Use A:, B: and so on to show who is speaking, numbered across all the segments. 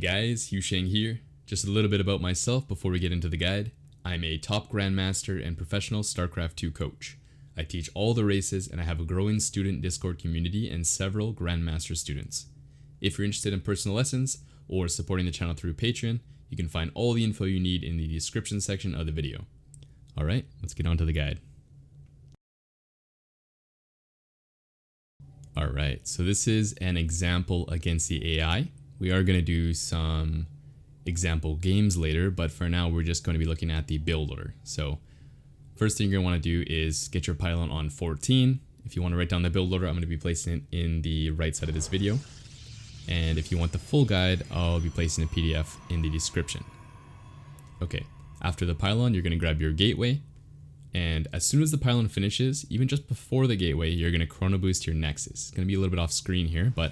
A: Hey guys, HuShang here. Just a little bit about myself before we get into the guide. I'm a top grandmaster and professional StarCraft 2 coach. I teach all the races and I have a growing student Discord community and several grandmaster students. If you're interested in personal lessons or supporting the channel through Patreon, you can find all the info you need in the description section of the video. Alright, let's get on to the guide. Alright, so this is an example against the AI. We are going to do some example games later, but for now we're just going to be looking at the build order. So first thing you're going to want to do is get your pylon on 14. If you want to write down the build order, I'm going to be placing it in the right side of this video. And if you want the full guide, I'll be placing a PDF in the description. Okay, after the pylon, you're going to grab your gateway. And as soon as the pylon finishes, even just before the gateway, you're going to chrono boost your nexus. It's going to be a little bit off screen here, but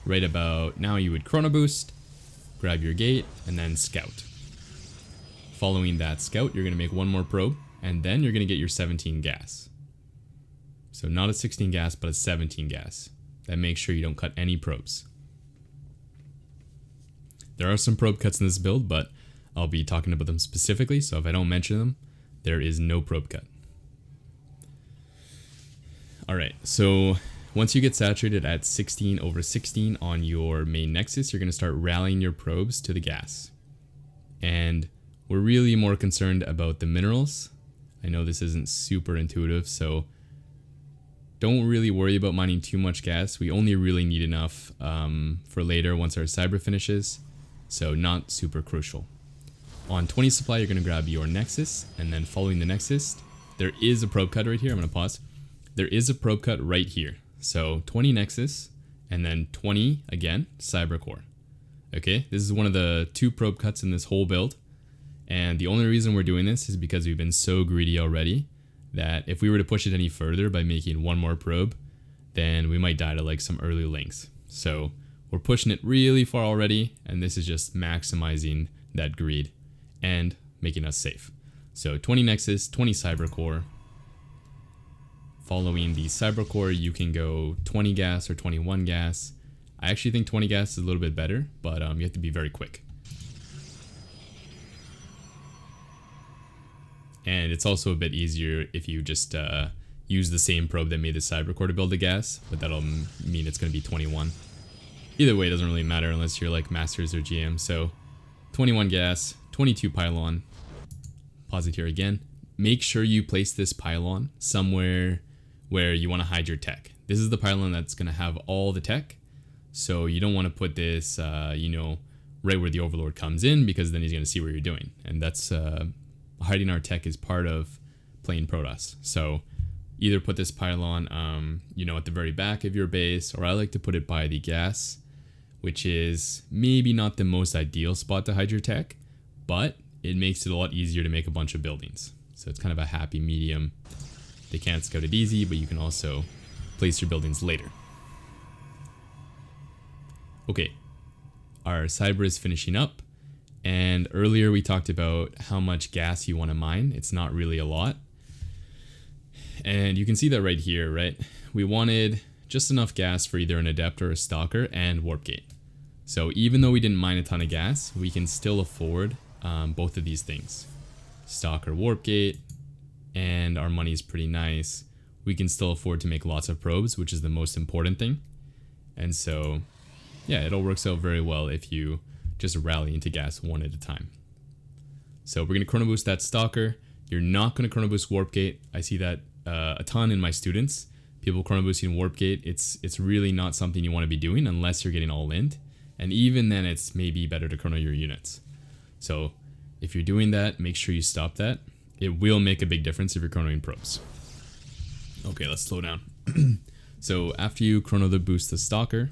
A: right about now you would chrono boost, grab your gate, and then scout. Following that scout, you're going to make one more probe, and then you're going to get your 17 gas. So not a 16 gas, but a 17 gas. That makes sure you don't cut any probes. There are some probe cuts in this build, but I'll be talking about them specifically, so if I don't mention them, there is no probe cut. Alright, so once you get saturated at 16/16 on your main nexus, you're going to start rallying your probes to the gas. And we're really more concerned about the minerals. I know this isn't super intuitive, so don't really worry about mining too much gas. We only really need enough for later once our cyber finishes, so not super crucial. On 20 supply, you're going to grab your nexus, and then following the nexus, there is a probe cut right here. I'm going to pause. There is a probe cut right here. So 20 nexus, and then 20 again, cyber core. Okay, this is one of the 2 probe cuts in this whole build. And the only reason we're doing this is because we've been so greedy already that if we were to push it any further by making one more probe, then we might die to like some early links. So we're pushing it really far already, and this is just maximizing that greed and making us safe. So 20 nexus, 20 cyber core. Following the cyber core, you can go 20 gas or 21 gas. I actually think 20 gas is a little bit better, but you have to be very quick. And it's also a bit easier if you just use the same probe that made the cyber core to build the gas, but that'll mean it's going to be 21. Either way, it doesn't really matter unless you're like masters or GM. So 21 gas, 22 pylon. Pause it here again. Make sure you place this pylon somewhere where you want to hide your tech. This is the pylon that's going to have all the tech. So you don't want to put this, right where the overlord comes in, because then he's going to see what you're doing. And that's hiding our tech is part of playing Protoss. So either put this pylon, at the very back of your base, or I like to put it by the gas, which is maybe not the most ideal spot to hide your tech, but it makes it a lot easier to make a bunch of buildings. So it's kind of a happy medium. They can't scout it easy, but you can also place your buildings later. Okay, our cyber is finishing up, and earlier we talked about how much gas you want to mine. It's not really a lot. And you can see that right here, right? We wanted just enough gas for either an adept or a stalker and warp gate. So even though we didn't mine a ton of gas, we can still afford both of these things. Stalker, warp gate, and our money is pretty nice. We can still afford to make lots of probes, which is the most important thing. And so, yeah, it all works out very well if you just rally into gas one at a time. So we're going to chrono boost that stalker. You're not going to chrono boost warp gate. I see that a ton in my students. People chrono boosting warp gate. It's really not something you want to be doing unless you're getting all in. And even then, it's maybe better to chrono your units. So if you're doing that, make sure you stop that. It will make a big difference if you're chronoing probes. Okay, let's slow down. So after you chrono the boost the stalker,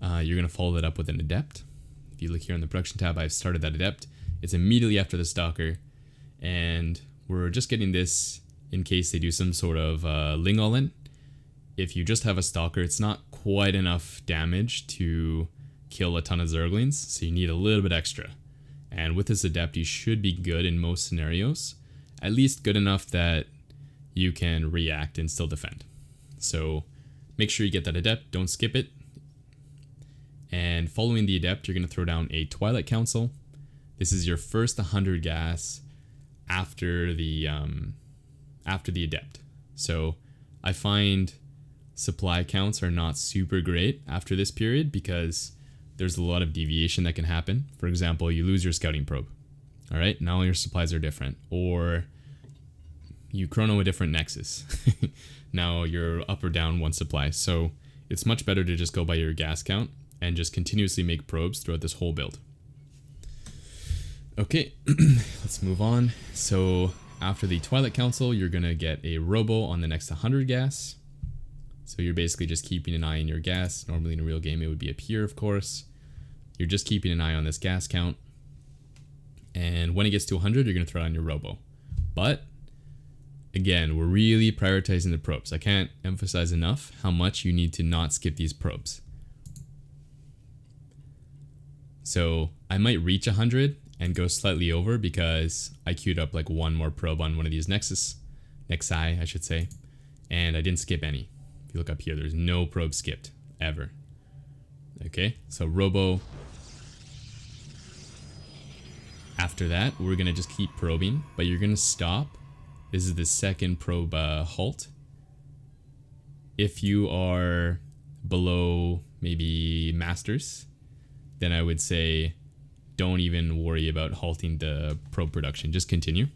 A: you're going to follow that up with an adept. If you look here in the production tab, I've started that adept. It's immediately after the stalker, and we're just getting this in case they do some sort of ling all in. If you just have a stalker, it's not quite enough damage to kill a ton of zerglings, so you need a little bit extra. And with this adept, you should be good in most scenarios. At least good enough that you can react and still defend. So make sure you get that adept, don't skip it. And following the adept, you're going to throw down a Twilight Council. This is your first 100 gas after the adept. So I find supply counts are not super great after this period because there's a lot of deviation that can happen. For example, you lose your scouting probe. All right, now your supplies are different, or you chrono a different nexus. Now you're up or down one supply. So it's much better to just go by your gas count and just continuously make probes throughout this whole build. Okay, let's move on. So after the Twilight Council, you're gonna get a robo on the next 100 gas. So you're basically just keeping an eye on your gas. Normally in a real game, it would be up here, of course. You're just keeping an eye on this gas count. And when it gets to 100, you're gonna throw on your robo. But again, we're really prioritizing the probes. I can't emphasize enough how much you need to not skip these probes. So I might reach 100 and go slightly over because I queued up like one more probe on one of these nexi, I should say, and I didn't skip any. If you look up here, there's no probe skipped ever. Okay, so robo. After that, we're gonna just keep probing, but you're gonna stop. This is the second probe halt. If you are below maybe masters, then I would say don't even worry about halting the probe production, just continue.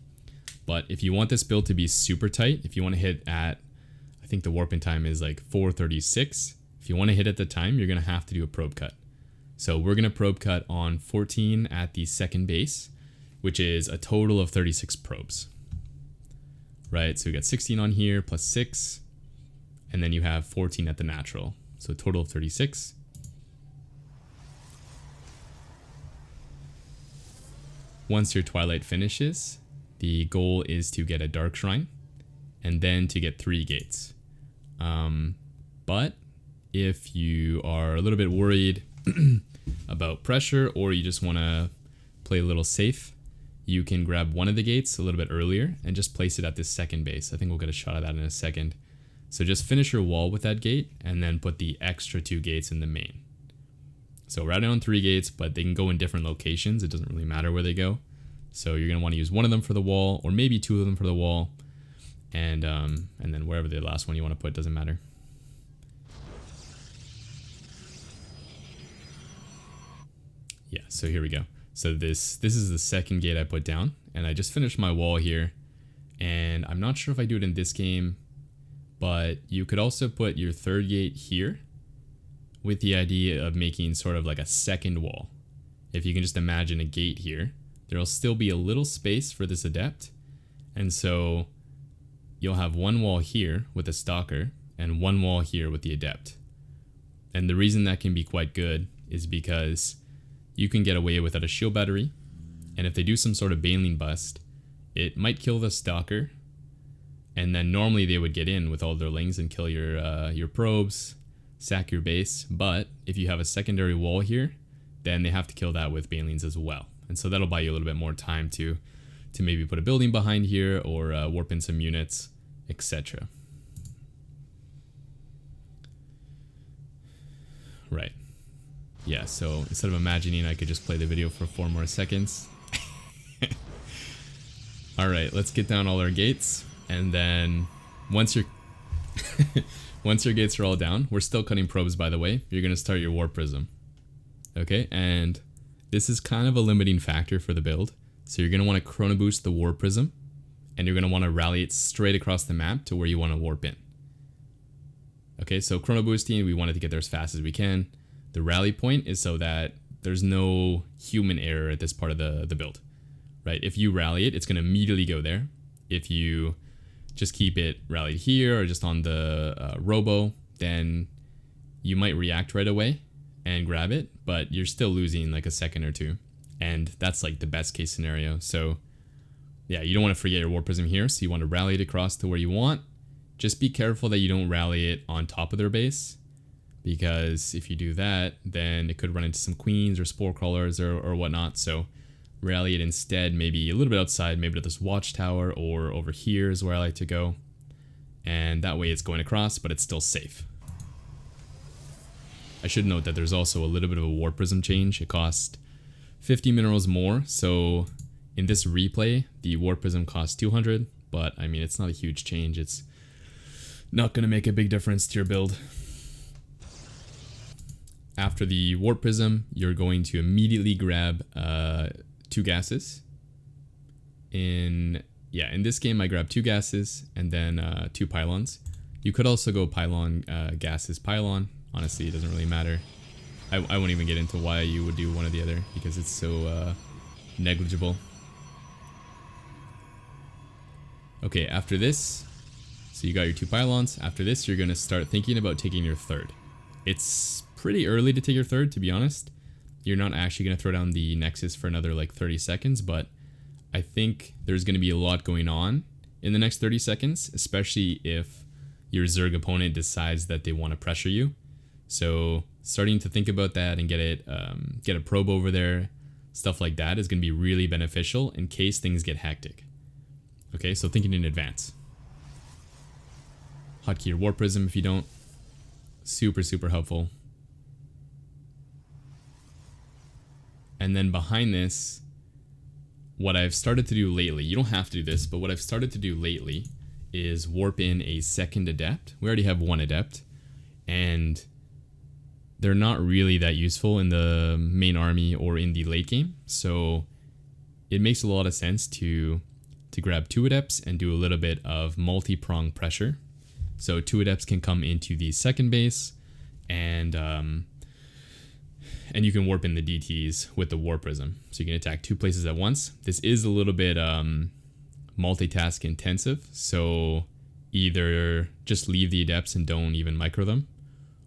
A: But if you want this build to be super tight, if you want to hit at, I think the warp in time is like 436. If you want to hit at the time, you're going to have to do a probe cut. So we're going to probe cut on 14 at the second base, which is a total of 36 probes. Right, so we got 16 on here plus 6, and then you have 14 at the natural. So a total of 36. Once your Twilight finishes, the goal is to get a Dark Shrine and then to get 3 gates. But if you are a little bit worried about pressure, or you just want to play a little safe, you can grab one of the gates a little bit earlier and just place it at this second base. I think we'll get a shot of that in a second. So just finish your wall with that gate and then put the extra 2 gates in the main. So we're adding on 3 gates, but they can go in different locations. It doesn't really matter where they go. So you're going to want to use one of them for the wall, or maybe 2 of them for the wall. And then wherever the last one you want to put doesn't matter. Yeah, so here we go. So this is the second gate I put down, and I just finished my wall here. And I'm not sure if I do it in this game, but you could also put your 3rd gate here with the idea of making sort of like a second wall. If you can just imagine a gate here, there'll still be a little space for this adept. And so you'll have one wall here with a stalker and one wall here with the adept. And the reason that can be quite good is because you can get away without a shield battery. And if they do some sort of baneling bust, it might kill the stalker. And then normally they would get in with all their lings and kill your probes, sack your base. But if you have a secondary wall here, then they have to kill that with banelings as well. And so that'll buy you a little bit more time to maybe put a building behind here, or warp in some units, etc. Right. Yeah, so instead of imagining, I could just play the video for 4 more seconds. Alright, let's get down all our gates. And then once your once your gates are all down, we're still cutting probes, by the way. You're going to start your warp prism. Okay, and this is kind of a limiting factor for the build. So you're going to want to chrono boost the warp prism, and you're going to want to rally it straight across the map to where you want to warp in. Okay, so chrono boosting, we want it to get there as fast as we can. The rally point is so that there's no human error at this part of the build, right? If you rally it, it's going to immediately go there. If you just keep it rallied here or just on the robo, then you might react right away and grab it, but you're still losing like a second or 2. And that's like the best case scenario. So yeah, you don't want to forget your warp prism here. So you want to rally it across to where you want. Just be careful that you don't rally it on top of their base, because if you do that, then it could run into some queens or spore crawlers or whatnot. So rally it instead, maybe a little bit outside, maybe to this watchtower, or over here is where I like to go. And that way it's going across, but it's still safe. I should note that there's also a little bit of a War Prism change. It cost 50 minerals more, so in this replay, the War Prism costs 200, but I mean, it's not a huge change. It's not going to make a big difference to your build. After the Warp Prism, you're going to immediately grab 2 gases. In this game, I grabbed 2 gases and then 2 pylons. You could also go pylon, gases, pylon. Honestly, it doesn't really matter. I won't even get into why you would do one or the other because it's so negligible. Okay, after this, so you got your 2 pylons. After this, you're going to start thinking about taking your 3rd. It's pretty early to take your 3rd, to be honest. You're not actually going to throw down the Nexus for another like 30 seconds, but I think there's going to be a lot going on in the next 30 seconds, especially if your Zerg opponent decides that they want to pressure you. So starting to think about that and get a probe over there, stuff like that is going to be really beneficial in case things get hectic. Okay, so thinking in advance. Hotkey your Warp Prism if you don't. Super, super helpful. And then behind this, what I've started to do lately, you don't have to do this, but what I've started to do lately is warp in a 2nd Adept. We already have 1 Adept, and they're not really that useful in the main army or in the late game. So it makes a lot of sense to grab 2 Adepts and do a little bit of multi-prong pressure. So 2 Adepts can come into the 2nd base, and you can warp in the DTs with the War Prism. So you can attack 2 places at once. This is a little bit multitask intensive, so either just leave the Adepts and don't even micro them,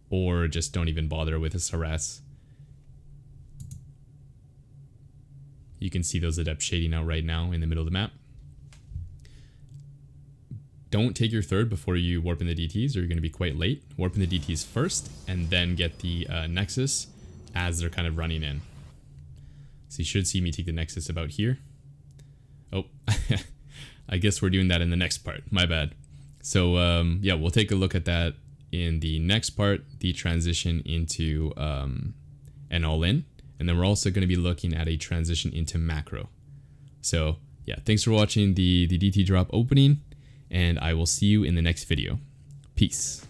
A: or just don't even bother with this harass. You can see those Adepts shading out right now in the middle of the map. Don't take your 3rd before you warp in the DTs, or you're going to be quite late. Warp in the DTs first, and then get the Nexus as they're kind of running in. So you should see me take the Nexus about here. Oh, I guess we're doing that in the next part. My bad. So yeah, we'll take a look at that in the next part, the transition into an all-in. And then we're also going to be looking at a transition into macro. So yeah, thanks for watching the DT drop opening, and I will see you in the next video. Peace.